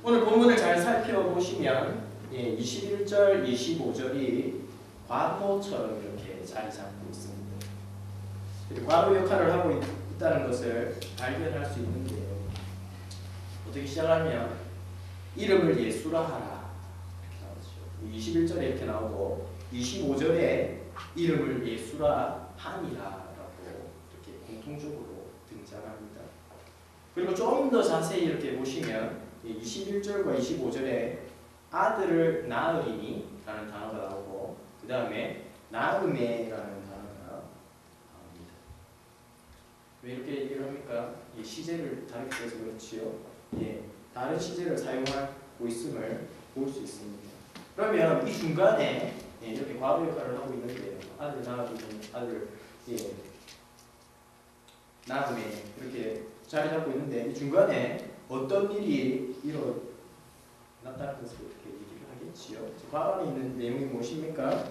오늘 본문을 잘 살펴보시면 21절, 25절이 과거처럼 이렇게 자리 잡고 있습니다. 과거 역할을 하고 있다는 것을 발견할 수 있는데요. 어떻게 시작하면 이름을 예수라 하라 이렇게 나오죠. 21절에 이렇게 나오고 25절에 이름을 예수라 하니라라고 이렇게 공통적으로 등장합니다. 그리고 좀 더 자세히 이렇게 보시면 21절과 25절에 아들을 낳으리니 라는 단어가 나오고 그 다음에 낳음에 라는 단어가 나옵니다. 왜 이렇게 얘기를 합니까? 시제를 다르게 해서 그렇지요. 다른 시제를 사용하고 있음을 볼 수 있습니다. 그러면 이 중간에 이렇게 과거 역할을 하고 있는데요. 아들 낳으리니 아들 낳음에 이렇게 자리 잡고 있는데 이 중간에 어떤 일이 일어났다는 것을 이렇게 얘기를 하겠지요. 과거에 있는 내용이 무엇입니까?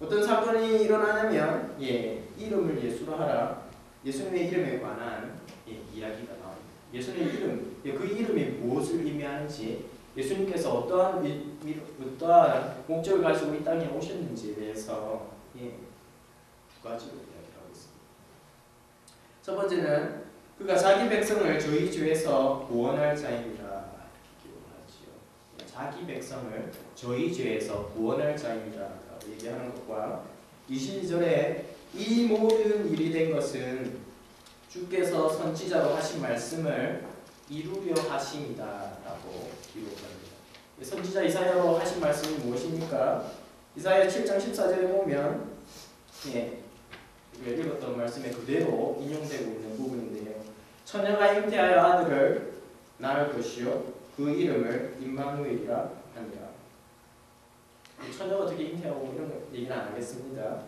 어떤 사건이 일어나냐면 이름을 예수로 하라. 예수님의 이름에 관한 이야기가 나옵니다. 예수님의 이름, 그 이름이 무엇을 의미하는지, 예수님께서 어떠한 목적을 가지고 이 땅에 오셨는지에 대해서 두 가지로 이야기를 하고 있습니다. 첫 번째는 그가 자기 백성을 저희 죄에서 구원할 자입니다. 이렇게 기록하지요. 자기 백성을 저희 죄에서 구원할 자입니다. 라고 얘기하는 것과 22절에 이 모든 일이 된 것은 주께서 선지자로 하신 말씀을 이루려 하심이다. 라고 기록합니다. 선지자 이사야로 하신 말씀이 무엇입니까? 이사야 7장 14절에 보면 우리가 읽었던 말씀에 그대로 인용되고 있는 부분인데요. 처녀가 잉태하여 아들을 낳을 것이요 그 이름을 임마누엘이라 하니라. 처녀가 어떻게 잉태하고 이런 얘기는 안 하겠습니다.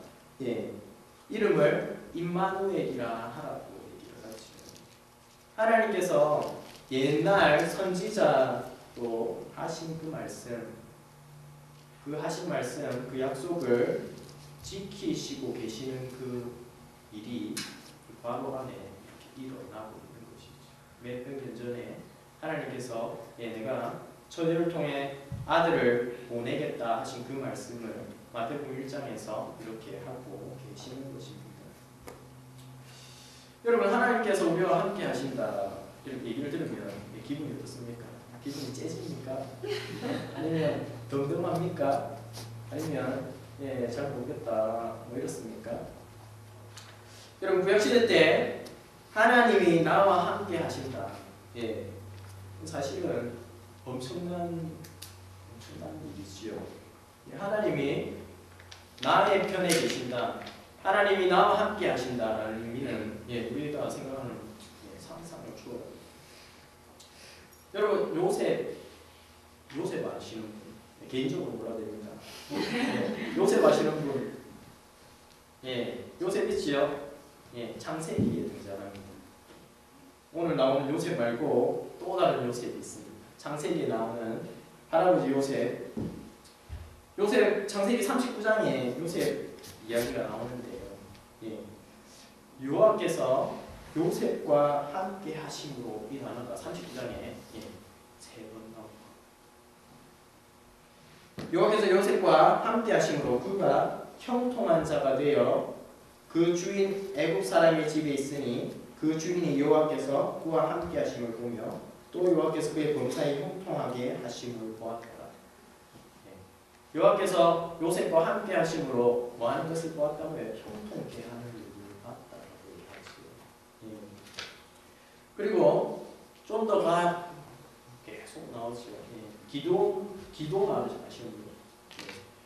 이름을 임마누엘이라 하라고 얘기를 하죠. 하나님께서 옛날 선지자로 하신 그 말씀, 그 약속을 지키시고 계시는 그 일이 과거 안에 이렇게 일어나고 있는 것이죠. 몇백 년 전에 하나님께서 내가 처녀를 통해 아들을 보내겠다 하신 그 말씀을 마태복음 1장에서 이렇게 하고 계시는 것입니다. 여러분, 하나님께서 우리와 함께 하신다 이렇게 얘기를 들으면 기분이 어떻습니까? 기분이 째집니까? 아니면 덤덤합니까? 아니면 잘 모르겠다 뭐 이렇습니까? 여러분, 구약시대 때 하나님이 나와 함께 하신다. 사실은 엄청난 일이지요. 하나님이 나의 편에 계신다. 하나님이 나와 함께 하신다라는 의미는 우리가 생각하는 상상을 초월합니다. 여러분, 요셉 아시는 분? 개인적으로 몰라야 됩니다. 요셉 아시는 분? 요셉 있지요? 창세기에 등장합니다. 오늘 나오는 요셉 말고 또 다른 요셉이 있습니다. 창세기에 나오는 할아버지 요셉. 창세기 39장에 요셉 이야기가 나오는데요. 여호와께서 요셉과 함께 하심으로 이 단어가 39장에 3번 나옵니다. 여호와께서 요셉과 함께 하심으로 그가 형통한 자가 되어 그 주인 애굽 사람의 집에 있으니 그 주인이 여호와께서 그와 함께 하심을 보며 또 여호와께서 그의 범사에 형통하게 하심을 보았더라. 여호와께서 요셉과 함께 하심으로 뭐 하는 것을 보았다고요? 형통케 하는 일을 봤다라고 얘기하지요. 그리고 좀 더 계속 나오죠. 기도가 아시는 분.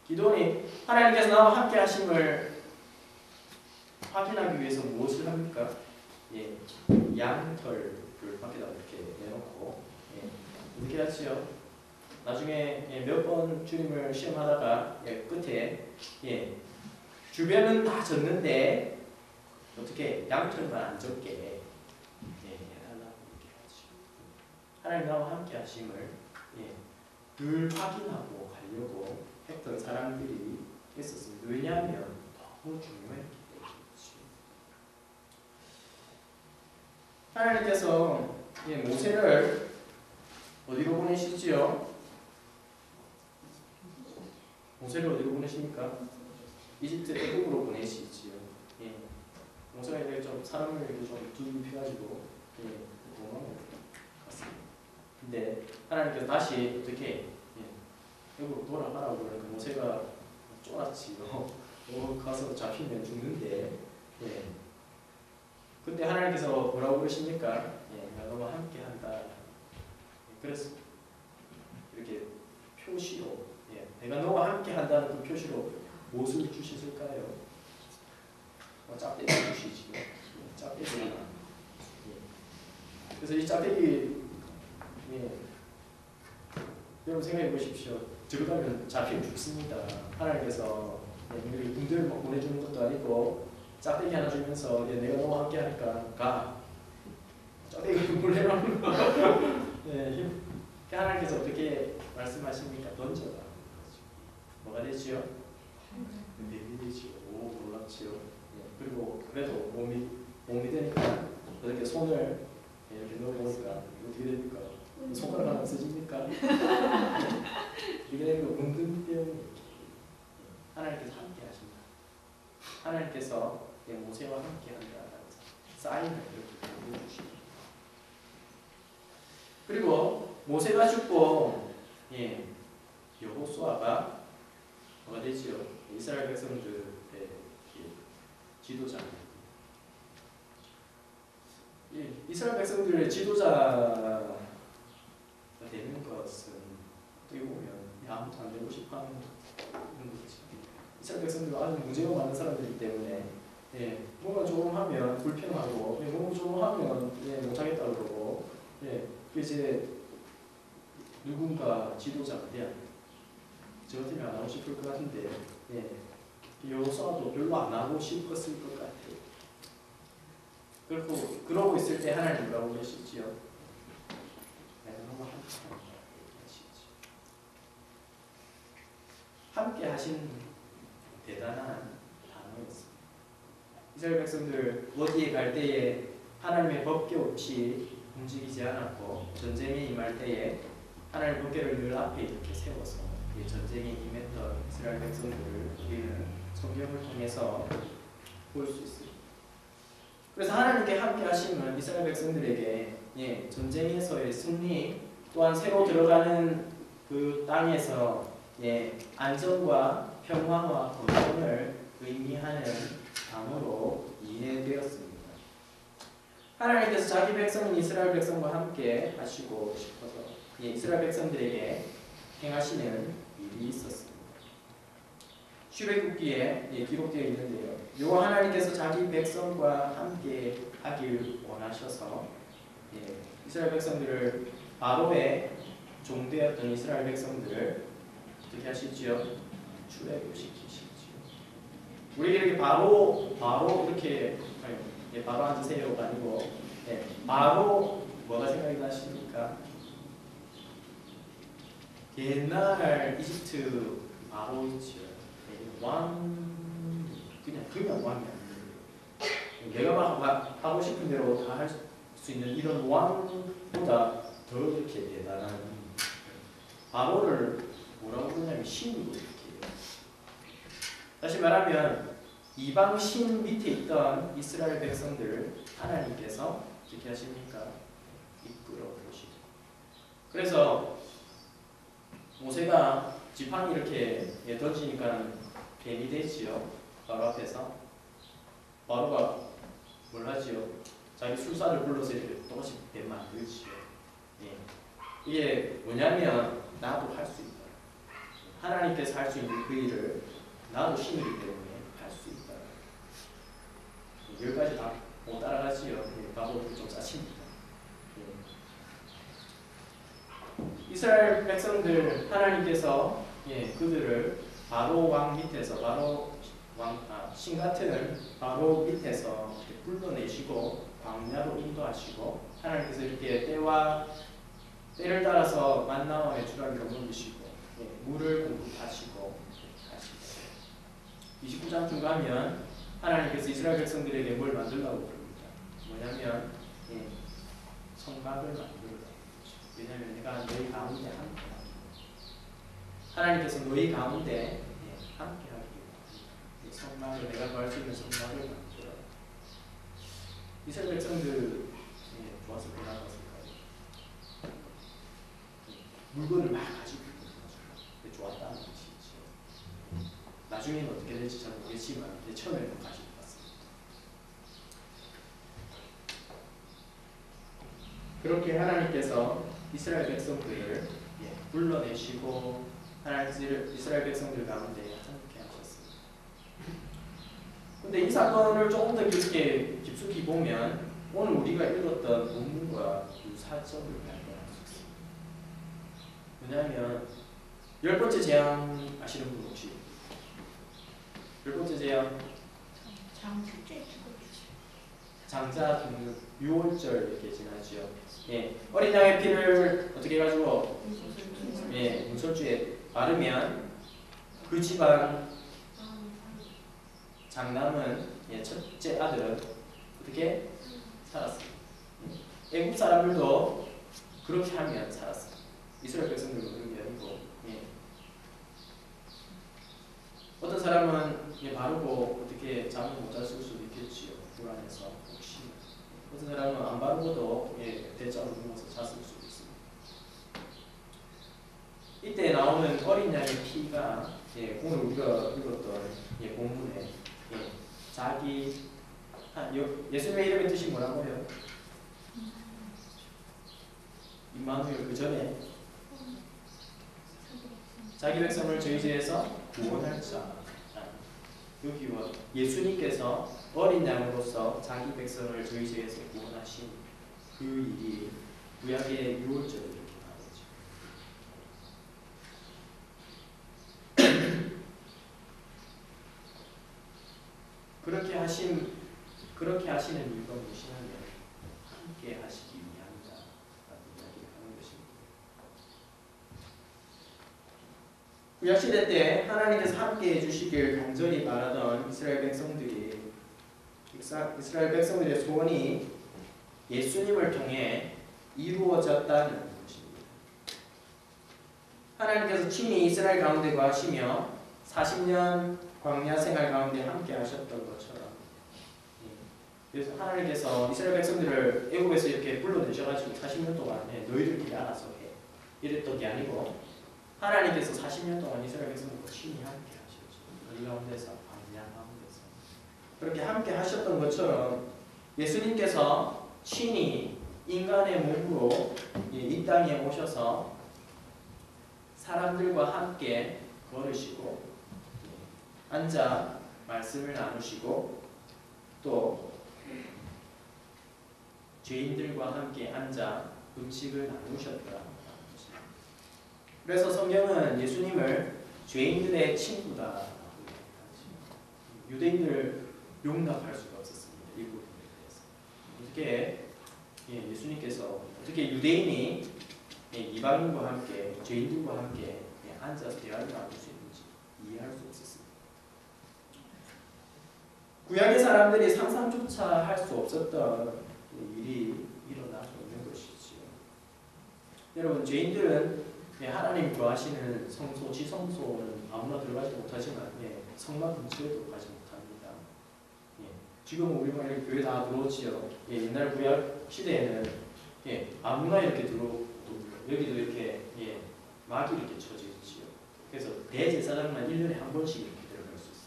기도니 하나님께서 나와 함께 하심을 확인하기 위해서 무엇을 합니까? 양털을 밖에다 이렇게 내놓고 이렇게 하지요. 나중에 몇 번 주님을 시험하다가 끝에 주변은 다 졌는데 어떻게 양털만 안 졌게 해달라고 이렇게 하죠. 하나님 나와 함께 하심을 늘 확인하고 가려고 했던 사람들이 있었습니다. 왜냐하면 너무 중요했기 때문이죠. 하나님께서 모세를 어디로 보내시지요? 모세를 어디로 보내십니까? 이집트 애굽으로 보내시지요. 예. 모세가 이렇게 좀 사람을 이렇게 좀 두드려가지고 도망을 갔습니다. 근데 하나님께서 다시 어떻게 애굽으로 돌아가라고 그러니까 모세가 쫄았지요. 가서 잡히면 죽는데. 예. 근데 하나님께서 뭐라고 그러십니까? 내가 너와 함께한다. 그래서 이렇게 표시로 내가 너와 함께한다는 그 표시로 무엇을 주셨을까요? 짝대기 주시지요. 짝대기. 그래서 이 짝대기 여러분 생각해 보십시오. 들어가면 잡히면 죽습니다. 하나님께서 우리 군대를 막 보내주는 것도 아니고 짝대기 하나 주면서 내가 너와 함께 하니까 가. 짝대기 몰래라는 거. 하나님께서 어떻게 말씀하십니까? 던져라. 뭐가 되지요? 뱀이 되지요. 오, 놀랍지요. 그리고 그래도 몸이 되니까 어떻게 손을 이렇게 넣어보니까 어떻게 됩니까? 손가락 하나 쓰집니까? 이게 되면 문근병. 하나님께서 함께 하신다. 하나님께서 모세와 함께 한다라고 사인을 이렇게 보여주십니다. 그리고 모세가 죽고 여호수아가 뭐가 되지요? 이스라엘 백성들의 지도자입니다. 이스라엘 백성들의 지도자가 되는 것은 어떻게 보면 아무도 안 되고 싶어하는 그런 거지. 이스라엘 백성들은 아주 문제가 많은 사람들이기 때문에 뭔가 조금 하면 불평하고 뭔가 조금 하면 못하겠다 그러고 이제 누군가 지도자가 돼야 저 같으면 안 하고 싶을 것 같은데 여호수아도 별로 안 하고 싶었을 것 같아요. 그러고 있을 때 하나님 뭐라고 그러시지요? 내가 너무 함께 하신 대단한 단어였습니다. 이스라엘 백성들 어디에 갈 때에 하나님의 법궤 없이 움직이지 않았고 전쟁에 임할 때에 하나님의 법궤를 늘 앞에 이렇게 세워서 전쟁에 임했던 이스라엘 백성들을 우리는 성경을 통해서 볼 수 있습니다. 그래서 하나님께 함께 하심은 이스라엘 백성들에게 전쟁에서의 승리 또한 새로 들어가는 그 땅에서 안정과 평화와 건강을 의미하는 단어로 이해되었습니다. 하나님께서 자기 백성인 이스라엘 백성과 함께 하시고 싶어서 이스라엘 백성들에게 행하시는 일이 있었습니다. 출애굽기에 기록되어 있는데요. 여호와 하나님께서 자기 백성과 함께 하길 원하셔서 이스라엘 백성들을 바로의 종되었던 이스라엘 백성들을 어떻게 하시지요? 출애굽시키시지요. 우리 이렇게 바로 이렇게 바로 앉으세요가 아니고 바로 뭐가 생각이 나십니까? 옛날 이집트 바로 있지요. 그냥 왕이 아니에요. 내가 막 하고 싶은 대로 다 할 수 있는 이런 왕보다 더 이렇게 대단한 바로를 뭐라고 부르냐면 신으로 이렇게 해요. 다시 말하면 이방 신 밑에 있던 이스라엘 백성들을 하나님께서 어떻게 하십니까? 이끌어 보시죠. 그래서 모세가 지팡이 이렇게 던지니까 뱀이 되지요. 바로 앞에서 바로가 뭘 하지요? 자기 술사를 불러서 이렇게 똑같이 뱀 만들지요. 이게 뭐냐면 나도 할 수 있다. 하나님께서 할 수 있는 그 일을 나도 신이기 때문에 할 수 있다. 여기까지 다 못 따라가지요. 바보를 좀 짜칩니다. 이스라엘 백성들 하나님께서 그들을 바로 왕 밑에서 신 같은 바로 밑에서 불러내시고 광야로 인도하시고 하나님께서 이렇게 때를 따라서 만나와 메추라기를 먹이시고 물을 공급하시고 하시고 29장쯤 가면 하나님께서 이스라엘 백성들에게 뭘 만들라고 그럽니다. 뭐냐면 성막을 만들어라. 왜냐하면 내가 너희 가운데 함께하기. 하나님께서 너희 가운데 함께하기. 성막을 내가 구할 수 있는 성막을 만들어. 이스라엘 백성들 좋아서 변화갔을까요? 물건을 막 가지고 있는 거죠. 좋았다는 뜻이죠. 나중에는 어떻게 될지 잘 모르겠지만 처음에는 가지고 갔습니다. 그렇게 하나님께서 이스라엘 백성들을 불러내시고 이스라엘 백성들 가운데 함께 하셨습니다. 근데 이 사건을 조금 더 깊숙이 보면 오늘 우리가 읽었던 본문과 유사점을 발견할 수 있습니다. 왜냐하면 10번째 재앙 아시는 분 혹시? 10번째 재앙 장자 죽는 유월절 이렇게 지나죠. 어린 양의 피를 어떻게 해가지고 문설주에 바르면 그 집안 장남은 첫째 아들은 어떻게 살았습니다. 애국 사람들도 그렇게 하면 살았습니다. 이스라엘 백성들도 그런 게 아니고 어떤 사람은 바르고 어떻게 잠을 못 잤을 수도 있겠지요. 불안해서 혹시 어떤 사람은 안 바르고도 대자로 누워서 잤을 수도 있습니다. 이때 나오는 어린 양의 피가 오늘 우리가 읽었던 본문에 자기 예수님의 이름의 뜻이 뭐라고요? 임마누엘. 그 전에 자기 백성을 저희 죄에서 구원할 자. 여기와 예수님께서 어린 양으로서 자기 백성을 저희 죄에서 구원하신 그 일이 구약의 유월절에 이렇게 나오죠. 그렇게 하시는 이유가 무엇이냐면 함께 하시기 위함이다 라는 이야기를 하는 것입니다. 구약시대 때 하나님께서 함께 해주시길 간절히 바라던 이스라엘 백성들의 소원이 예수님을 통해 이루어졌다는 것입니다. 하나님께서 친히 이스라엘 가운데 거하시며 40년 광야 생활 가운데 함께 하셨던 것처럼 그래서 하나님께서 이스라엘 백성들을 애국에서 이렇게 불러내셔가지고 40년 동안 너희들끼리 알아서 해 이랬던 게 아니고 하나님께서 40년 동안 이스라엘 백성들과 친히 함께 하셨죠. 이 가운데서 광야 가운데서 그렇게 함께 하셨던 것처럼 예수님께서 친히 인간의 몸으로 이 땅에 오셔서 사람들과 함께 걸으시고 앉아 말씀을 나누시고 또 죄인들과 함께 앉아 음식을 나누셨다. 그래서 성경은 예수님을 죄인들의 친구다. 유대인들을 용납할 수가 없었습니다. 이 부분에 대해서. 어떻게 예수님께서 어떻게 유대인이 이방인과 함께 죄인들과 함께 앉아서 대화를 나눌 수 있는지 이해할 수 없었습니다. 구약의 사람들이 상상조차 할 수 없었던 일이 일어나고 있는 것이지요. 여러분, 죄인들은 하나님 구하시는 성소, 지성소는 아무나 들어가지 못하지만 성막 근처에도 가지 못합니다. 지금은 우리가 이렇게 교회 다 들어오지요. 옛날 구약 시대에는 아무나 이렇게 들어오고 여기도 이렇게 막이 이렇게 쳐져 있지요. 그래서 대제사장만 1년에 한 번씩 이렇게 들어갈 수 있습니다.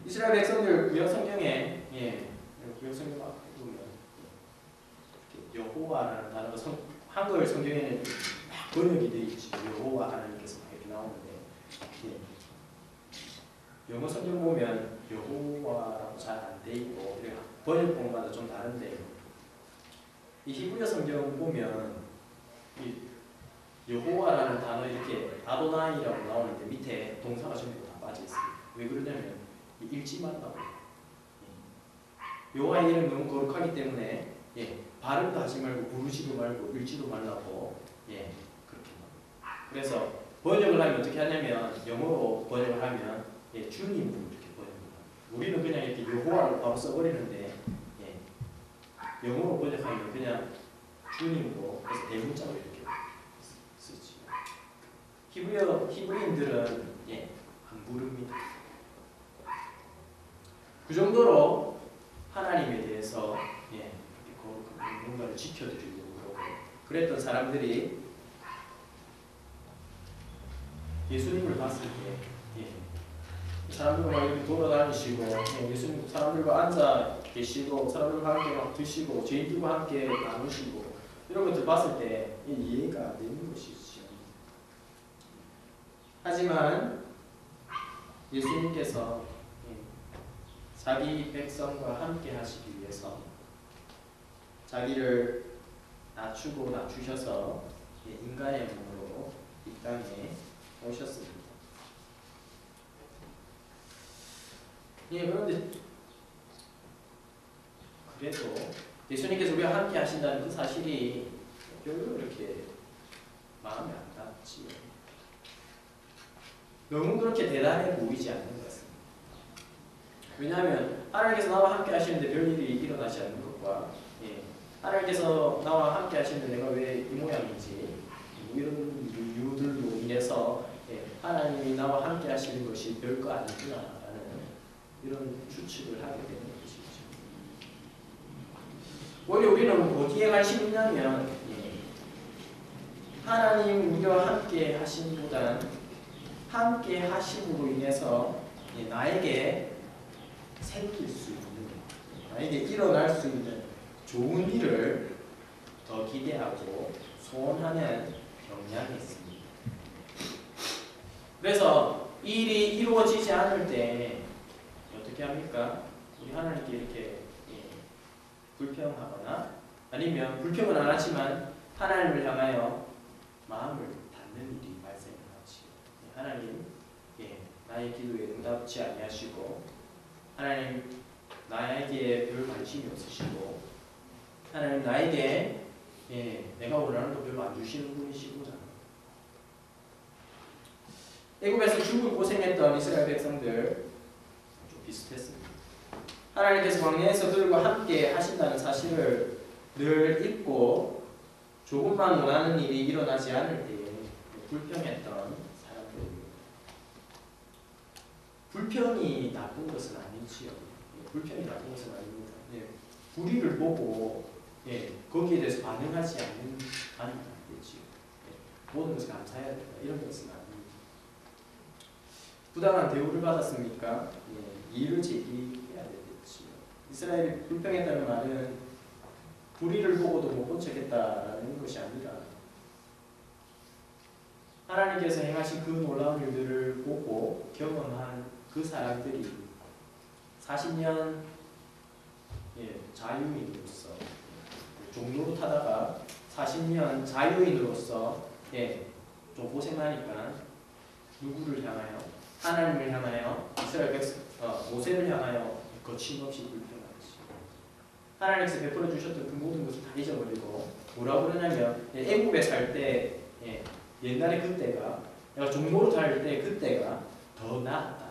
이스라엘 백성들 구약 성경에 구약 성경 앞에 보면 여호와라는 단어가 한글 성경에는 막 번역이 되어 있지. 여호와 하나님께서 이렇게 나오는데 영어 성경 보면 여호와라고 잘 안 돼 있고 번역본마다 좀 다른데 이 히브리어 성경 보면 이 여호와라는 단어 이렇게 아도나이라고 나오는데 밑에 동사가 전부 다 빠져 있습니다. 왜 그러냐면 읽지 말라고. 여호와의 이름이 너무 거룩하기 때문에 발음도 하지 말고 부르지도 말고 읽지도 말라고 그렇게 말합니다. 그래서 번역을 하면 어떻게 하냐면 영어로 번역을 하면 주님으로 이렇게 번역을 합니다. 우리는 그냥 이렇게 여호와를 바로 써버리는데 영어로 번역하면 그냥 주님으로 그래서 대문자로 이렇게 쓰지. 히브리인들은 안 부릅니다. 그 정도로 하나님에 대해서 뭔가를 지켜드리고 그랬던 사람들이 예수님을 봤을 때 사람들과 이렇게 돌아다니시고 예수님 사람들과 앉아 계시고 사람들과 함께 막 드시고 죄인들과 함께 나누시고 이런 것들 봤을 때 이해가 안 되는 것이죠. 하지만 예수님께서 자기 백성과 함께 하시기 위해서 자기를 낮추고 낮추셔서 인간의 몸으로 이 땅에 오셨습니다. 그런데 그래도 예수님께서 우리와 함께 하신다는 그 사실이 별로 이렇게 마음에 안 닿지요. 너무 그렇게 대단해 보이지 않는 것 같습니다. 왜냐하면 하나님께서 나와 함께 하시는데 별일이 일어나지 않는 것과 하나님께서 나와 함께 하시는데 내가 왜 이 모양인지 이런 이유들로 인해서 하나님이 나와 함께 하시는 것이 별거 아니구나라는 이런 추측을 하게 되는 것이죠. 오히려 우리는 어디에 관심이 있냐면 하나님 우리와 함께 하심보다는 함께 하심으로 인해서 나에게 생길 수 있는, 나에게 일어날 수 있는 좋은 일을 더 기대하고 소원하는 경향이 있습니다. 그래서 이 일이 이루어지지 않을 때 어떻게 합니까? 우리 하나님께 이렇게 불평하거나 아니면 불평은 안 하지만 하나님을 향하여 마음을 닫는 일이 발생하지요. 하나님, 나의 기도에 응답지 아니하시고 하나님 나에게 별 관심이 없으시고 하나님 나에게 내가 원하는 거 별로 안 주시는 분이시구나. 애굽에서 죽을 고생했던 이스라엘 백성들 좀 비슷했습니다. 하나님께서 광야에서 그들과 함께 하신다는 사실을 늘 잊고 조금만 원하는 일이 일어나지 않을 때에 불평했던 사람들입니다. 불평이 나쁜 것은 아니지요. 불평이 나쁜 것은 아닙니다. 불의를 보고 거기에 대해서 반응하지 않으면 안 되지요. 모든 것을 감사해야 된다. 이런 것은 아닙니다. 부당한 대우를 받았습니까? 이의를 제기해야 되겠지요. 이스라엘이 불평했다는 말은 불의를 보고도 못 본 척했다라는 것이 아니라 하나님께서 행하신 그 놀라운 일들을 보고 경험한 그 사람들이 40년 자유인으로서 종로로 타다가 40년 자유인으로서 좀 고생하니까 누구를 향하여? 하나님을 향하여 이스라엘 백성 모세를 향하여 거침없이 불평하지. 하나님께서 베풀어 주셨던 그 모든 것을 다 잊어버리고 뭐라고 그러냐면 애굽에 살 때 옛날에 그때가 내가 종로로 살 때 그때가 더 나았다.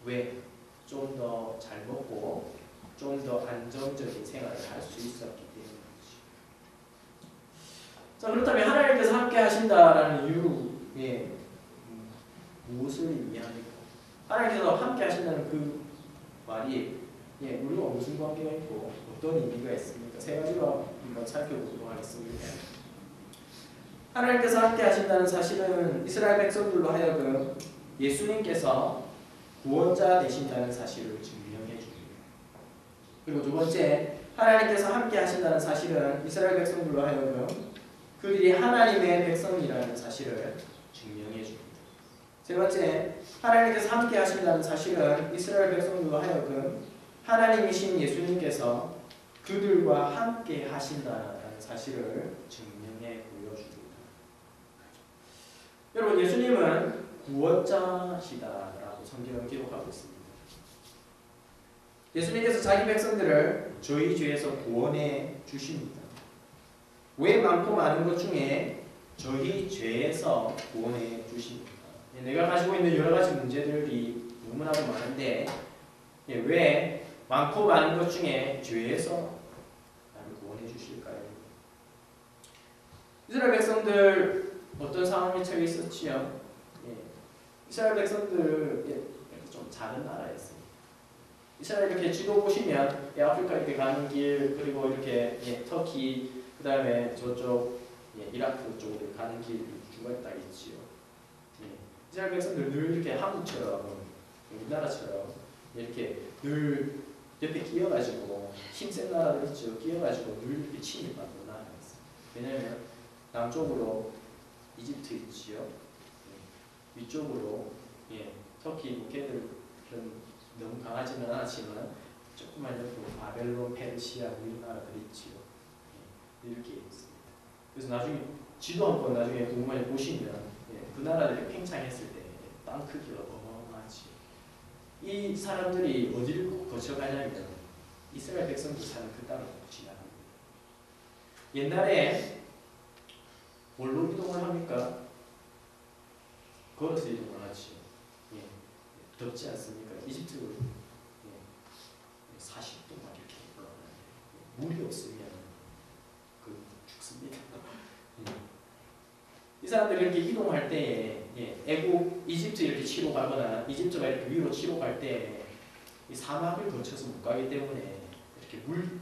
왜? 좀 더 잘 먹고 좀 더 안정적인 생활을 할 수 있었기 때문이지. 자, 그렇다면 하나님께서 함께 하신다라는 이유에 무엇을 의미합니까? 하나님께서 함께 하신다는 그 말이 우리와 무슨 관계가 있고 어떤 의미가 있습니까? 세 가지로 한번 살펴보도록 하겠습니다. 하나님께서 함께 하신다는 사실은 이스라엘 백성들로 하여금 예수님께서 구원자 되신다는 사실을 증명해 줍니다. 그리고 두 번째, 하나님께서 함께 하신다는 사실은 이스라엘 백성들로 하여금 그들이 하나님의 백성이라는 사실을 증명해 줍니다. 세 번째, 하나님께서 함께 하신다는 사실은 이스라엘 백성들로 하여금 하나님이신 예수님께서 그들과 함께 하신다는 사실을 증명해 보여줍니다. 여러분, 예수님은 구원자시다라고 성경은 기록하고 있습니다. 예수님께서 자기 백성들을 저희 죄에서 구원해 주십니다. 왜 많고 많은 것 중에 저희 죄에서 구원해 주십니다. 내가 가지고 있는 여러 가지 문제들이 너무나도 많은데 왜 많고 많은 것 중에 죄에서 구원해 주실까요? 이스라엘 백성들 어떤 상황에 처해 있었지요? 예. 이스라엘 백성들 좀 작은 나라였어요. 이스라엘 이렇게 지도 보시면 아프리카 이렇게 가는 길 그리고 이렇게 터키 그 다음에 저쪽 이라크 쪽으로 가는 길 중간에 딱 있지요. 이스라엘 백성들 늘 이렇게 한국처럼 우리나라처럼 이렇게 늘 옆에 끼어가지고 힘센 나라들 있죠. 끼어가지고 늘 이렇게 침입받는 나라였어요. 왜냐하면 남쪽으로 이집트 있지요. 위쪽으로 터키 뭐 걔들은 너무 강하지는 않았지만 조금만 옆으로 바벨론, 페르시아, 우리나라들 있지요. 이렇게 있습니다. 그래서 나중에 지도 한번 나중에 궁금하게 보시면 그 나라들이 팽창했을 때 땅 크기가 어마어마하지. 이 사람들이 어디를 거쳐가냐면 이스라엘 백성들 사는 그 땅을 지나갑니다. 옛날에 뭘로 이동을 합니까? 걸어서 이동을 하지. 덥지 않습니까? 이집트로 40도 막 이렇게 올라가는데 물이 없으면 죽습니다. 이 사람들이 이렇게 이동할 때에 애국 이집트 이렇게 치러 가거나 이집트가 이렇게 위로 치러 갈 때 이 사막을 거쳐서 못 가기 때문에 이렇게 물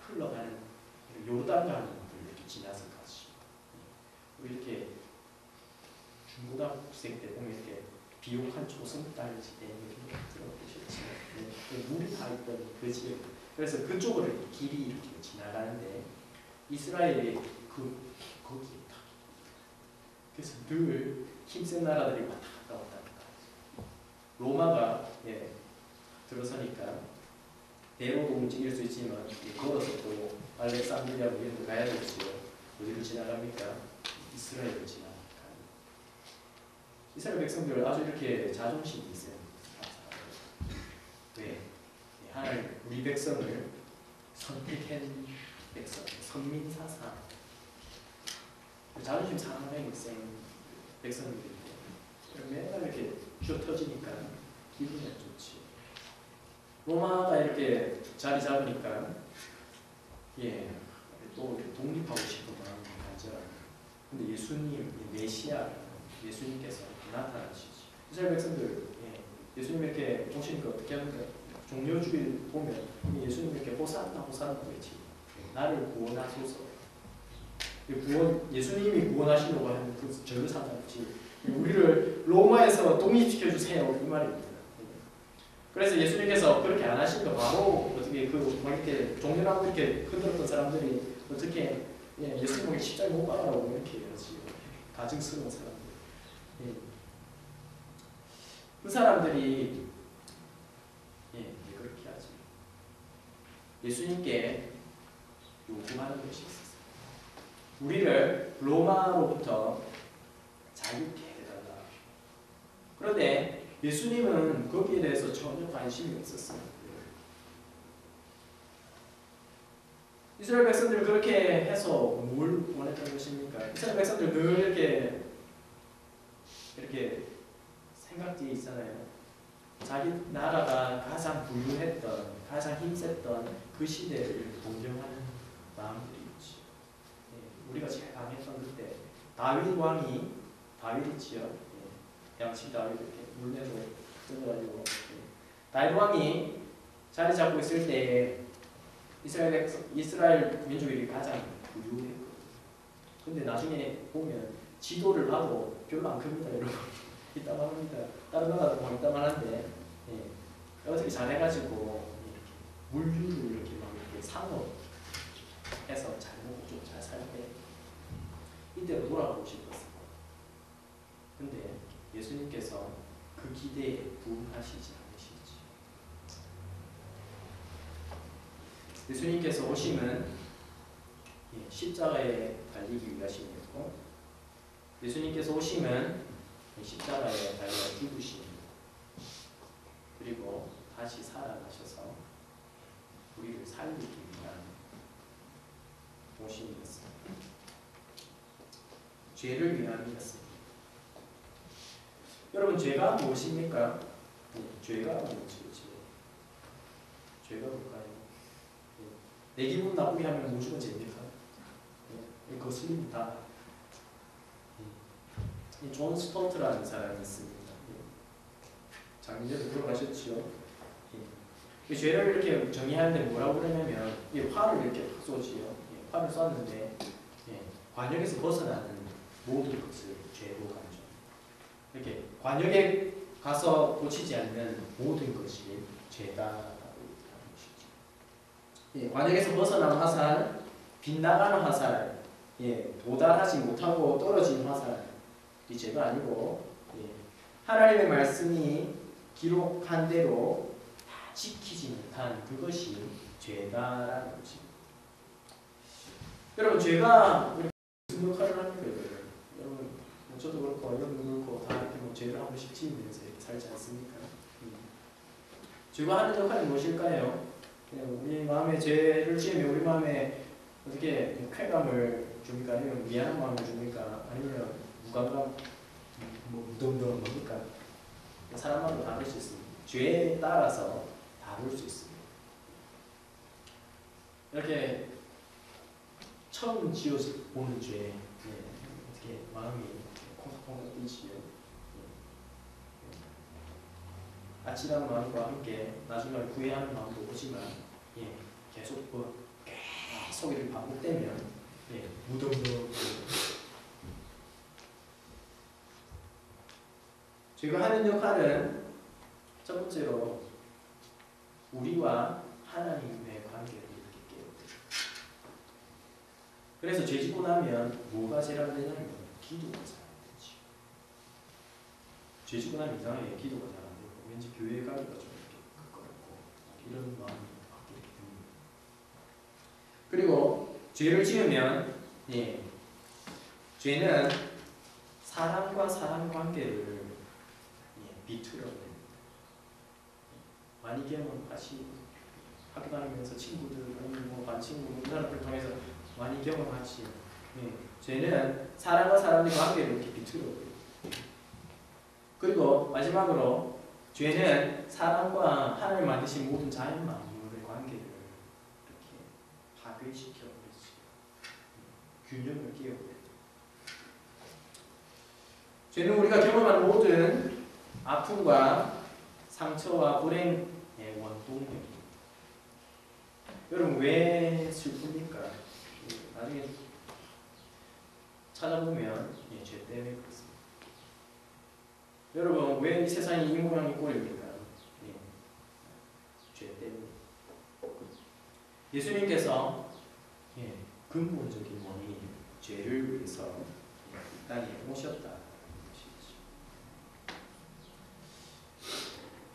흘러가는 요르단강을 이렇게 지나서 가지. 이렇게 중고등학생 때 보면 이렇게 비옥한 조승달지대 이렇게 들어보셨죠. 물이 다 있던 그 지역. 그래서 그쪽으로 길이 이렇게 지나가는데 이스라엘이 거기에 딱. 그래서 늘 힘센 나라들이 왔다 갔다 왔다 갔다. 로마가 들어서니까 배로도 움직일 수 있지만 걸어서 또 알렉산드리아 이런 데 가야 되지요. 어디를 지나갑니까? 이스라엘을 지나갑니다. 이스라엘 백성들 아주 이렇게 자존심이 있어요. 왜? 하나님 우리 백성을 선택한 백성, 선민사상. 자존심 상당히 센 백성들인데 맨날 이렇게 쥐어 터지니까 기분이 안 좋지. 로마가 이렇게 자리 잡으니까 또 독립하고 싶은 마음이 가져. 근데 예수님, 메시아 예수님께서 나타나시지. 이스라엘 백성들 예수님 이렇게 오시니까 어떻게 합니까? 종려주일 보면 예수님 이렇게 호산나 호산나 외치. 나를 구원하소서. 예수님이 구원하시려고 하는 그 절로 상관없이 우리를 로마에서 독립시켜 주세요 이 말입니다. 그래서 예수님께서 그렇게 안 하시니까 바로 어떻게 이렇게 종려하고 이렇게 흔들었던 사람들이 어떻게 예수님에게 십자가에 못 박으라고 이렇게 하지. 가증스러운 사람들. 그 사람들이 왜 그렇게 하지? 예수님께 요구하는 것이 있었어요. 우리를 로마로부터 자유케 해달라. 그런데 예수님은 거기에 대해서 전혀 관심이 없었어요. 이스라엘 백성들 그렇게 해서 뭘 원했던 것입니까? 이스라엘 백성들 늘 이렇게 생각지에 있잖아요. 자기 나라가 가장 부유했던, 가장 힘셌던 그 시대를 동경하는 마음들이 있지. 우리가 제일 강했던 그때 다윗 있지요. 양치 다윗 이렇게 물레로 뜯어가지고 다윗 왕이 자리 잡고 있을 때 이스라엘 민족이 가장 부유했거든요. 근데 나중에 보면 지도를 봐도 별로 안 큽니다, 여러분. 이따만 합니다. 다른 나라도 뭐 이따만 한데 어떻게 잘해가지고 물류를 이렇게 막 이렇게 상업해서 잘 먹고 좀 잘 살 때 이때로 돌아가고 싶었어요. 근데 예수님께서 그 기대에 부응하시지 않으시지. 예수님께서 오심은 십자가에 달리기 위하심이었고 예수님께서 오심은 십자가에 달려 죽으심 그리고 다시 살아나셔서 우리를 살리기 위한 오심이었습니다. 죄를 위함이었습니다. 여러분 죄가 무엇입니까? 죄가 무엇이지? 죄가 뭘까요? 내 기분 나쁘게 하면 무조건 죄입니까? 예, 거슬립니다. 예. 존 스토트라는 사람이 있습니다. 예. 작년에도 돌아가셨죠. 예. 그 죄를 이렇게 정의하는데 뭐라고 그러냐면 화를 이렇게 쏘지요. 예. 화를 쐈는데 예. 관역에서 벗어나는 모든 것을 죄로 가죠. 이렇게 관역에 가서 고치지 않는 모든 것이 죄다. 예, 관역에서 벗어난 화살, 빗나가는 화살, 예, 도달하지 못하고 떨어진 화살, 이 죄도 아니고 예, 하나님의 말씀이 기록한 대로 다 지키지 못한 그것이 죄다라는 거지. 여러분 죄가 무슨 역할을 합니까? 여러분 저도 그렇고 여러분도 그렇고 다 이렇게 죄를 한 번씩 지으면서 이렇게 살지 않습니까? 죄가 하는 역할이 무엇일까요? 우리 마음에 죄를 지으면 우리 마음에 어떻게 쾌감을 줍니까? 아니면 미안한 마음을 줍니까? 아니면 무감감, 무덤덤 뭡니까? 사람마다 다를 수 있습니다. 죄에 따라서 다를 수 있습니다. 이렇게 처음 지어서 보는 죄, 어떻게 마음이 콩닥콩닥 뛰지요. 아찔한 마음과 함께 나중에 후회하는 마음도 오지만 계속 계속 이렇게 반복되면 무덤덤 죄가 하는 역할은 첫 번째로 우리와 하나님의 관계를 이렇게 깨우쳐요. 그래서 죄 짓고 나면 뭐가 제일 되냐면 기도가 잘 안 되지. 죄 짓고 나면 이상하게 기도가 잘 안 되고 왠지 교회 가기가 좀 이렇게 가깝고 이런 마음이 갖게 됩니다. 그리고 죄를 지으면 죄는 사람과 사람 관계를 비틀어냅니다. 많이 경험하시고 학교 다니면서 친구들 아니면 반친구 이런 사람들 통해서 많이 경험하시. 죄는 사람과 사람의 관계를 이렇게 비틀어요. 그리고 마지막으로 죄는 사람과 하나님 만드신 모든 자연 만물의 관계를 이렇게 파괴시켜 버리지. 균형을 깨어버려요. 죄는 우리가 경험한 모든 아픔과 상처와 불행의 원동력입니다. 여러분 왜 슬픕니까? 나중에 찾아보면 죄 때문에 그렇습니다. 여러분 왜 이 세상이 이 모양이 꼴입니까? 죄 때문에. 예수님께서 근본적인 원인이 죄를 위해서 이 땅에 오셨다.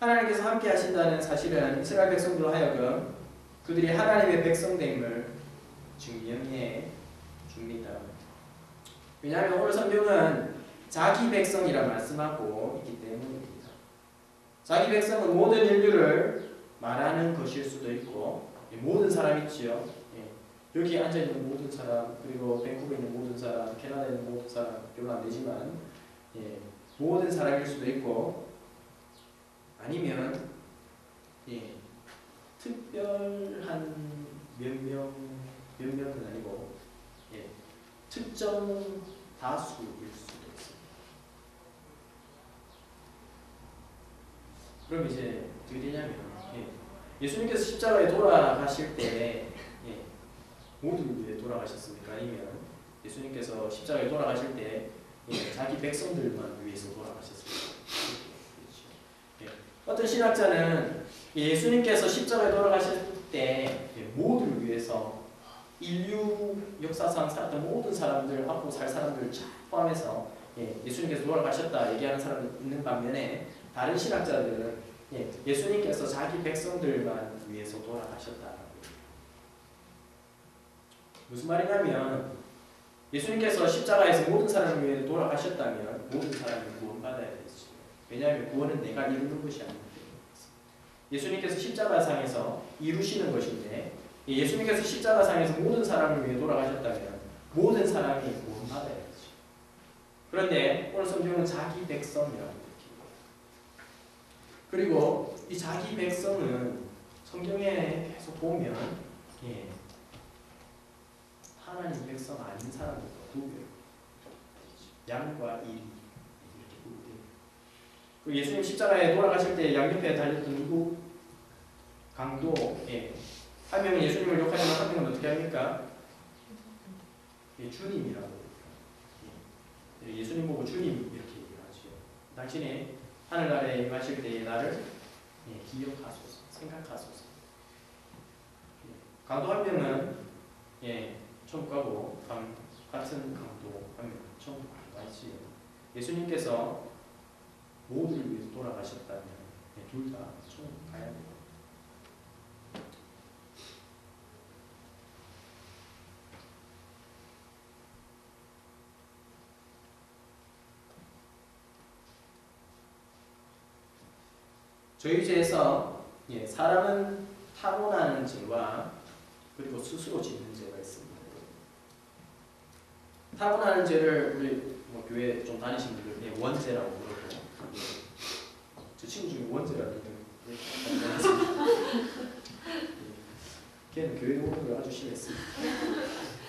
하나님께서 함께 하신다는 사실은 이스라엘 백성들로 하여금 그들이 하나님의 백성됨을 증명해 줍니다. 왜냐하면 오늘 성경은 자기 백성이라 말씀하고 있기 때문입니다. 자기 백성은 모든 인류를 말하는 것일 수도 있고 모든 사람 있지요. 여기 앉아있는 모든 사람 그리고 밴쿠버에 있는 모든 사람 캐나다에 있는 모든 사람 별로 안 되지만 모든 사람일 수도 있고 아니면 특별한 몇 명은 아니고 특정 다수일 수도 있습니다. 그럼 이제 어떻게 되냐면 예수님께서 십자가에 돌아가실 때 모두를 위해 돌아가셨습니까? 아니면 예수님께서 십자가에 돌아가실 때 자기 백성들만 위해서 돌아가셨습니까? 어떤 신학자는 예수님께서 십자가에 돌아가실 때 모두를 위해서 인류 역사상 살았던 모든 사람들, 앞으로 살 사람들을 포함해서 예수님께서 돌아가셨다 얘기하는 사람이 있는 반면에 다른 신학자들은 예수님께서 자기 백성들만 위해서 돌아가셨다. 무슨 말이냐면 예수님께서 십자가에서 모든 사람을 위해 돌아가셨다면 모든 사람이 구원받아야 되지. 왜냐하면 구원은 내가 이루는 것이 아니기 때문에. 예수님께서 십자가상에서 이루시는 것인데 예수님께서 십자가상에서 모든 사람을 위해 돌아가셨다면 모든 사람이 구원받아야 되지. 그런데 오늘 성경은 자기 백성이라고 얘기해요. 그리고 이 자기 백성은 성경에 계속 보면 하나님 백성 아닌 사람들과 구별. 양과 이 이렇게 구별돼요. 그 예수님 십자가에 돌아가실 때 양옆에 달렸던 누구? 강도. 예. 한 명은 예수님을 욕하지만 한 명은 어떻게 합니까? 예, 주님이라고. 예. 예수님 보고 주님 이렇게 얘기를 하죠. 당신이 하늘나라에 임하실 때에 나를 기억하소서, 생각하소서. 예. 강도 한 명은 천국 가고 같은 강도 한 명은 천국 안 가지요. 예수님께서 모두를 위해서 돌아가셨다면 둘 다 천국 가야 돼요. 저희 죄에서 사람은 타고나는 죄와 그리고 스스로 짓는 죄가 있습니다. 타고나는 죄를 우리 교회 좀 다니신 분들 원죄라고 부르고, 저 친구 중에 원죄라고 걔는 교회 오는 걸 아주 싫어했습니다.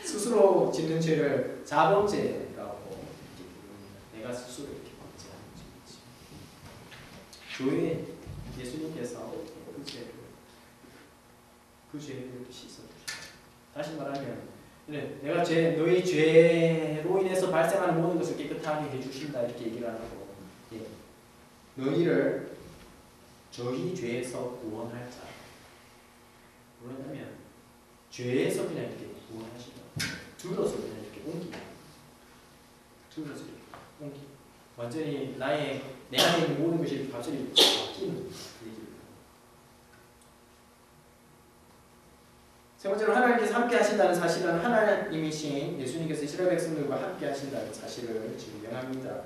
스스로 짓는 죄를 자범죄라고 부릅니다. 내가 스스로 이렇게 범죄하는 죄이지. 교회 예수님께서 그 죄를 이렇게 씻어주셨다. 다시 말하면 내가 너희 죄로 인해서 발생하는 모든 것을 깨끗하게 해주신다 이렇게 얘기를 안 하고 너희를 저희 죄에서 구원할 자. 그러냐면 죄에서 그냥 이렇게 구원하신다. 들어서 그냥 이렇게 옮기다. 들어서 이렇게 옮기. 완전히 내 안에 있는 모든 것이 갑자기 바뀌는 얘기입니다. 세 번째로 하나님께서 함께 하신다는 사실은 하나님이신 예수님께서 이스라엘 백성들과 함께 하신다는 사실을 증명합니다.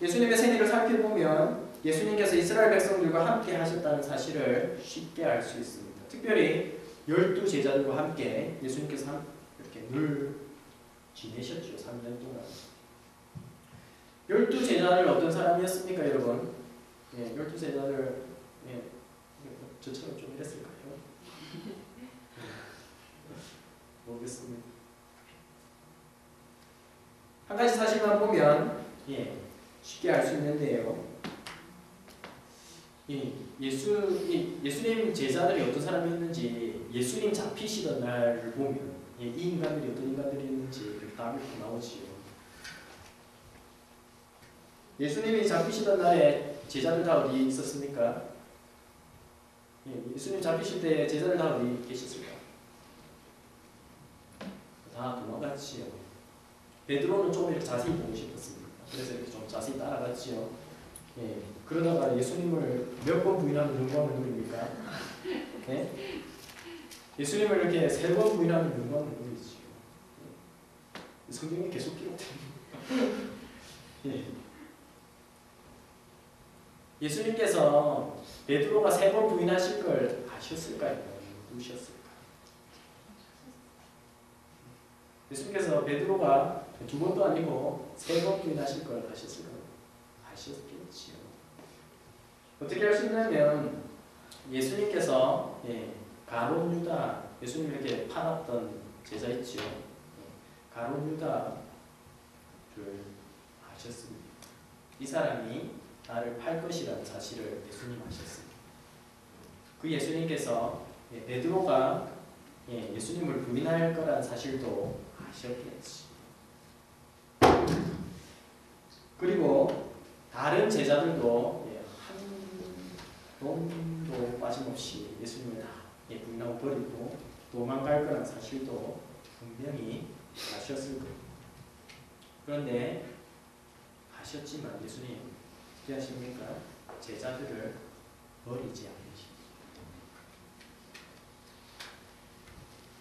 예수님의 생애를 살펴보면 예수님께서 이스라엘 백성들과 함께 하셨다는 사실을 쉽게 알 수 있습니다. 특별히 12 제자들과 함께 예수님께서 이렇게 늘 지내셨죠. 3년 동안. 12 제자들 어떤 사람이었습니까, 여러분? 12 제자들 저처럼 좀 이랬을까요? 모르겠습니다. 한 가지 사실만 보면 쉽게 알 수 있는데요. 예수님 제자들이 어떤 사람이었는지 예수님 잡히시던 날을 보면 이 인간들이 어떤 인간들이었는지 이렇게 답이 나오지요. 예수님이 잡히시던 날에 제자들 다 어디 있었습니까? 예수님 잡히실 때 제자들 다 어디 계셨을까? 다 도망갔지요. 베드로는 좀 이렇게 자세히 보고 싶었습니다. 그래서 이렇게 좀 자세히 따라갔지요. 그러다가 예수님을 몇 번 부인하면 영광을 누립니까? 예수님을 이렇게 3번 부인하면 영광을 누리지요. 성경에 계속 기록됩니다. 예수님께서 베드로가 3번 부인하실 걸 아셨을까요? 누셨을까? 예수님께서 베드로가 2번도 아니고 3번 부인하실 걸 아셨을까요? 아셨겠지요. 어떻게 할 수 있냐면 예수님께서 가룟 유다, 예수님 이렇게 팔았던 제자 있지요. 가룟 유다를 아셨습니다. 이 사람이 나를 팔 것이라는 사실을 예수님 아셨습니다. 그 예수님께서 베드로가 예수님을 부인할 거라는 사실도 아셨겠지. 그리고 다른 제자들도 한 놈도 빠짐없이 예수님을 다 부인하고 버리고 도망갈 거라는 사실도 분명히 아셨을 거예요. 그런데 아셨지만 예수님 어떻게 하십니까? 제자들을 버리지 않으십니다.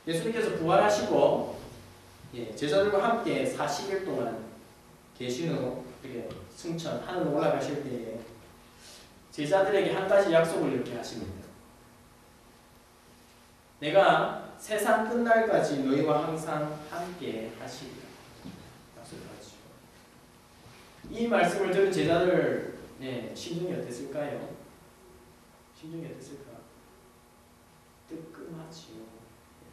예수님께서 부활하시고 제자들과 함께 40일 동안 계신 후 이렇게 승천 하늘로 올라가실 때에 제자들에게 한 가지 약속을 이렇게 하십니다. 내가 세상 끝날까지 너희와 항상 함께 하시리라. 약속하시죠. 이 말씀을 들은 제자들 심정이 어땠을까요? 심정이 어땠을까? 뜨끔하지요.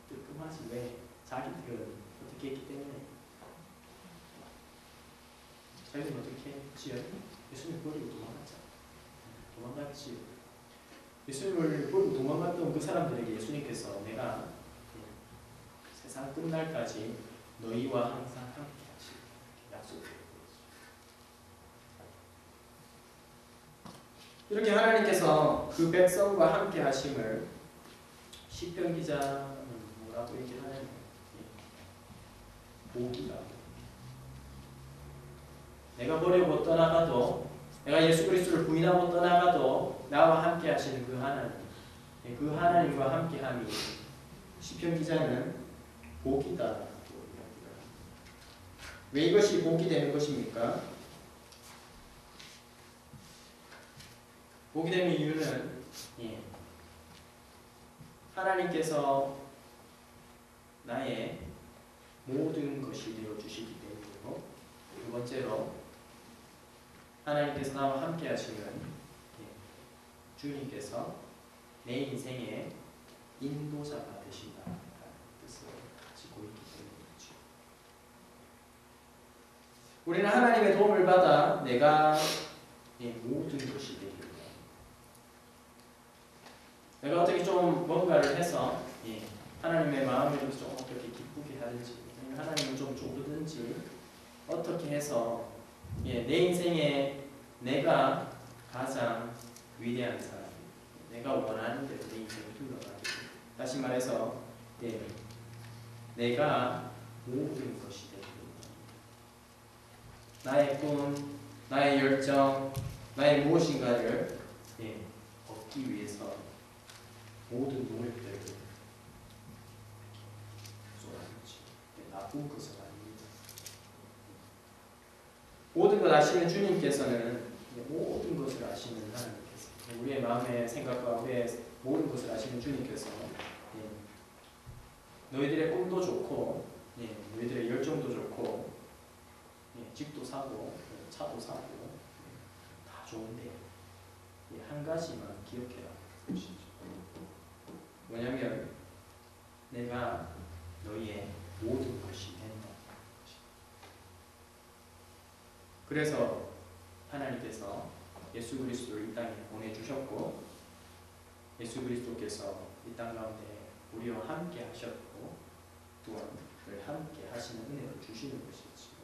뜨끔하지. 왜? 자기들은 어떻게 했기 때문에 자기들은 어떻게 했지요? 예수님 버리고 도망갔지요. 예수님을 버리고 도망갔던 그 사람들에게 예수님께서 내가 세상 끝날까지 너희와 항상 함께 하실 약속을 이렇게 하나님께서 그 백성과 함께 하심을 시편 기자는 뭐라고 얘기하냐면 복이라고. 내가 버리고 떠나가도 내가 예수 그리스도를 부인하고 떠나가도 나와 함께 하시는 그 하나님, 그 하나님과 함께함이 시편 기자는 복이다. 왜 이것이 복이 되는 것입니까? 복이 되는 이유는 하나님께서 나의 모든 것이 되어주시기 때문이고, 두 번째로 하나님께서 나와 함께 하시는 주님께서 내 인생의 인도자가 되신다는 뜻을 가지고 있기 때문이죠. 우리는 하나님의 도움을 받아 내가 모든 것이 되기 때문에 내가 어떻게 좀 뭔가를 해서 하나님의 마음을 좀 어떻게 기쁘게 하든지 하나님을 좀 좋든지 어떻게 해서 내 인생에 내가 가장 위대한 사람, 내가 원하는 대로 내 인생을 흘러가게. 다시 말해서 내가 모든 것이 되고 나의 꿈, 나의 열정, 나의 무엇인가를 얻기 위해서 모든 노력들을 쏟아붓지. 나쁜 것은 아닙니다. 모든 걸 아시는 주님께서는 모든 것을 아시는 하나님께서 우리의 마음의 생각과 우리의 모든 것을 아시는 주님께서 너희들의 꿈도 좋고 너희들의 열정도 좋고 집도 사고 차도 사고 다 좋은데 한 가지만 기억해라. 뭐냐면 내가 너희의 모든 것이 된다. 그래서 하나님께서 예수 그리스도를 이 땅에 보내주셨고 예수 그리스도께서 이 땅 가운데 우리와 함께 하셨고 또한 함께 하시는 은혜를 주시는 것이지요.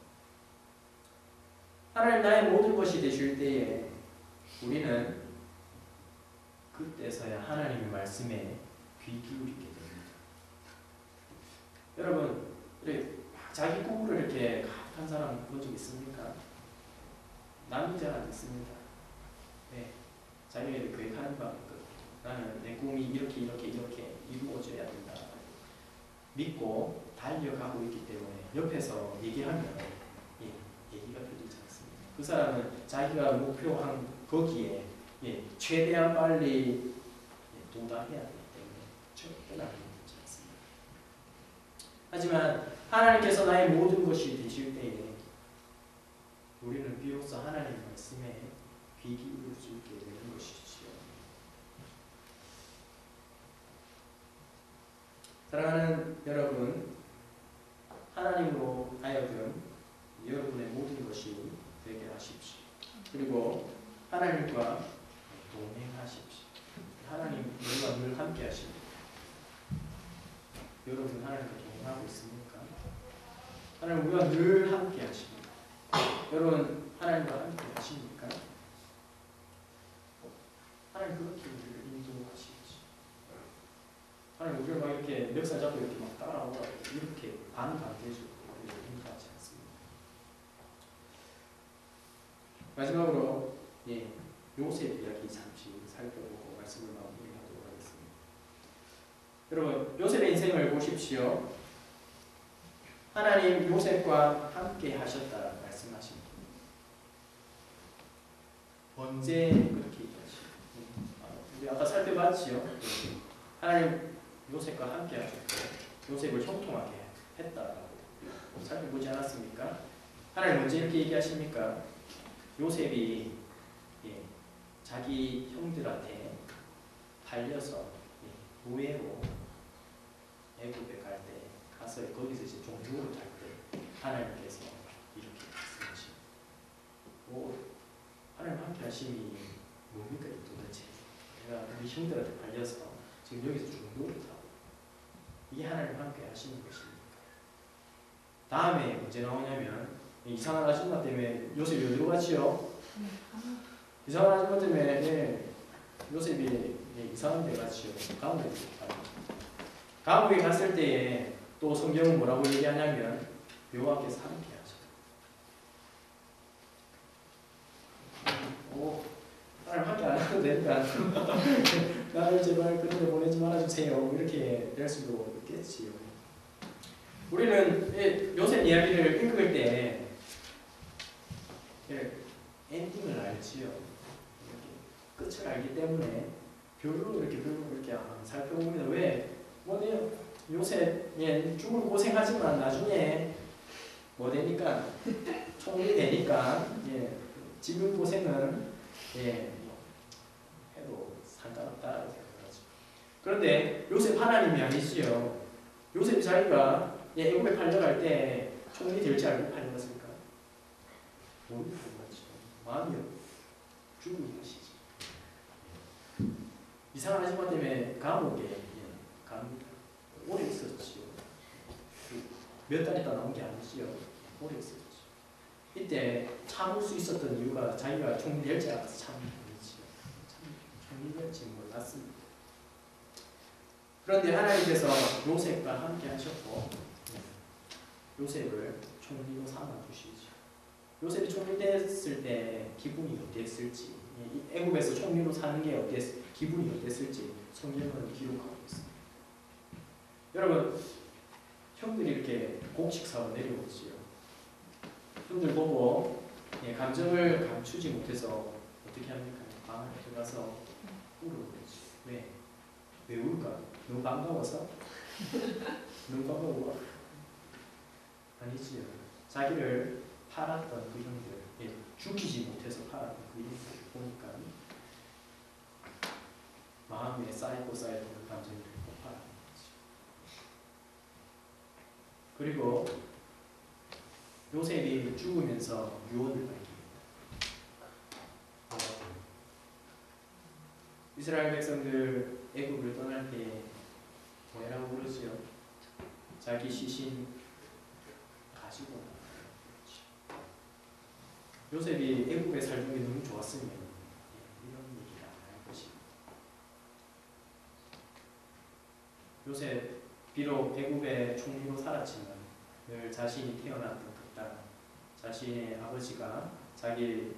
하나님 나의 모든 것이 되실 때에 우리는 그때서야 하나님의 말씀에 귀 기울이게 됩니다. 여러분, 자기 꿈을 이렇게 가득한 사람 본 적 있습니까? 남이 잘 안 있습니다. 자기가 계획하는 바가 있거든요. 나는 내 꿈이 이렇게 이루어져야 된다. 믿고 달려가고 있기 때문에 옆에서 얘기하면 얘기가 들리지 않습니다. 그 사람은 자기가 목표한 거기에 최대한 빨리 도달해야 되기 때문에 절대 남기지 않습니다. 하지만 하나님께서 나의 모든 것이 되실 때에 우리는 비로소 하나님의 말씀에 귀 기울일 수 있게 되는 것이지요. 사랑하는 여러분, 하나님으로 하여금 여러분의 모든 것이 되게 하십시오. 그리고 하나님과 동행하십시오. 하나님 우리와 늘 함께 하십니다. 여러분 하나님과 동행하고 있습니까? 하나님 우리와 늘 함께 하십니다. 여러분 하나님과 함께 하십니까? 하나님 그렇게 우리를 인도하시지. 하나님 우리를 막 이렇게 멱살 잡고 이렇게 막 따라오라 이렇게 반대적으로 우리를 인도하지 않습니다. 마지막으로 요셉 이야기 잠시 살펴보고 말씀을 마무리하도록 하겠습니다. 여러분 요셉의 인생을 보십시오. 하나님 요셉과 함께 하셨다 말씀하십니다. 언제 그렇게 얘기하시죠? 우리 아까 살펴봤지요. 하나님 요셉과 함께 하셨고 요셉을 형통하게 했다라고 살펴보지 않았습니까? 하나님 언제 이렇게 얘기하십니까? 요셉이 자기 형들한테 팔려서 노예로 애굽에 갈 때 가서 갔어요. 거기서 이제 종교로 갈 때 하나님께서 이렇게 말씀하시고, 하나님 함께 하심이 뭡니까 도대체? 내가 우리 형들한테 발려서 지금 여기서 종교를 하고 이게 하나님 함께 하시는 것입니까? 다음에 언제 나오냐면 이상한 아줌마 때문에 요셉이 어디로 갔지요? 이상한 아줌마 때문에 요셉이 이상한 데 갔지요. 감옥에 갔죠. 감옥에 갔을 때에 또 성경은 뭐라고 얘기하냐면 여호와께서 함께 하셨다. 하나님 함께 안 해도 되니까 나를 제발 그런 데 보내지 말아주세요. 이렇게 될 수도 있겠지요. 우리는 요셉 이야기를 읽을 때 엔딩을 알지요. 끝을 알기 때문에 별로 이렇게 살펴봅니다. 왜? 요셉 죽을 고생하지만 나중에 뭐 되니까 총리 되니까 지금 고생은 해도 상관없다라고 생각하죠. 그런데 요셉 하나님이 아니지요. 요셉이 자기가 애굽에 팔려갈 때 총리 될지 알고 팔려갔을까? 모르는 거죠. 마음이 죽은 것이지. 이상한 아줌마 때문에 감옥에 갑니다. 오래 있었지요. 몇 달 있다 나온 게 아니지요. 오래 있었죠. 이때 참을 수 있었던 이유가 자기가 총리 될지 알아서 참은 거지요. 총리 될지 몰랐습니다. 그런데 하나님께서 요셉과 함께 하셨고 요셉을 총리로 삼아주시죠. 요셉이 총리 됐을 때 기분이 어땠을지, 애굽에서 총리로 사는 게 기분이 어땠을지 성경은 기록하고 있습니다. 여러분, 형들이 이렇게 곡식사로 내려오지요. 형들 보고 감정을 감추지 못해서 어떻게 합니까? 방 안에 들어가서 울어버리지. 왜? 왜 울까? 너무 반가워서? 너무 반가워? 아니지요. 자기를 팔았던 그 형들, 죽이지 못해서 팔았던 그 형들 보니까 마음에 쌓이고 그 감정이 폭발하는 거죠. 그리고 요셉이 죽으면서 유언을 밝힙니다. 이스라엘 백성들 애굽을 떠날 때 뭐라고 부르지요? 자기 시신 가지고 나가죠. 요셉이 애굽에 살던 게 너무 좋았으면 이런 얘기를 안 할 것입니다. 요셉 비록 애굽의 총리로 살았지만 늘 자신이 태어났던 그 땅, 자신의 아버지가 자기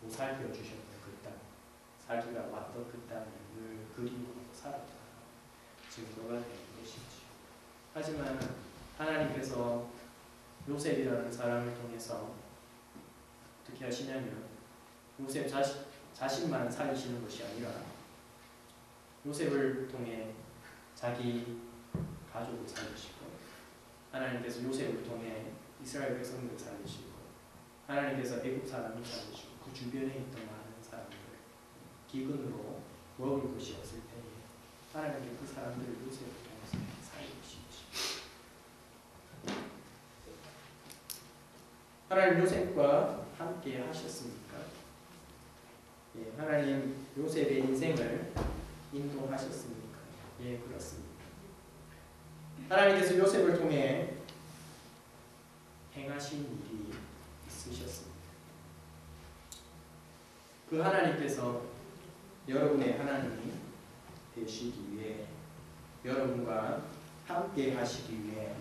보살펴 주셨던 그 땅, 자기가 왔던 그 땅을 늘 그리워하고 살았다. 증거가 되는 것이죠. 하지만 하나님께서 요셉이라는 사람을 통해서 어떻게 하시냐면 요셉 자신만 살리시는 것이 아니라 요셉을 통해 자기 가족을 살리시고 하나님께서 요셉을 통해 이스라엘 백성들을 살리시고 하나님께서 애굽 사람을 살리시고 그 주변에 있던 많은 사람들 기근으로 먹을 것이 없을 때에 하나님께 그 사람들을 요셉을 통해서 살리시죠. 하나님 요셉과 함께 하셨습니까? 하나님 요셉의 인생을 인도하셨습니까? 예, 그렇습니다. 하나님께서 요셉을 통해 행하신 일이 있으셨습니다. 그 하나님께서 여러분의 하나님이 되시기 위해 여러분과 함께 하시기 위해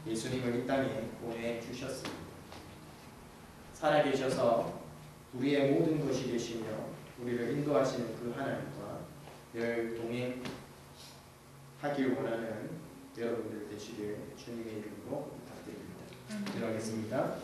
예수님을 이 땅에 보내주셨습니다. 살아계셔서 우리의 모든 것이 되시며 우리를 인도하시는 그 하나님과 늘 동행하길 원하는 여러분들 되시길 주님의 이름으로 부탁드립니다. 기도하겠습니다.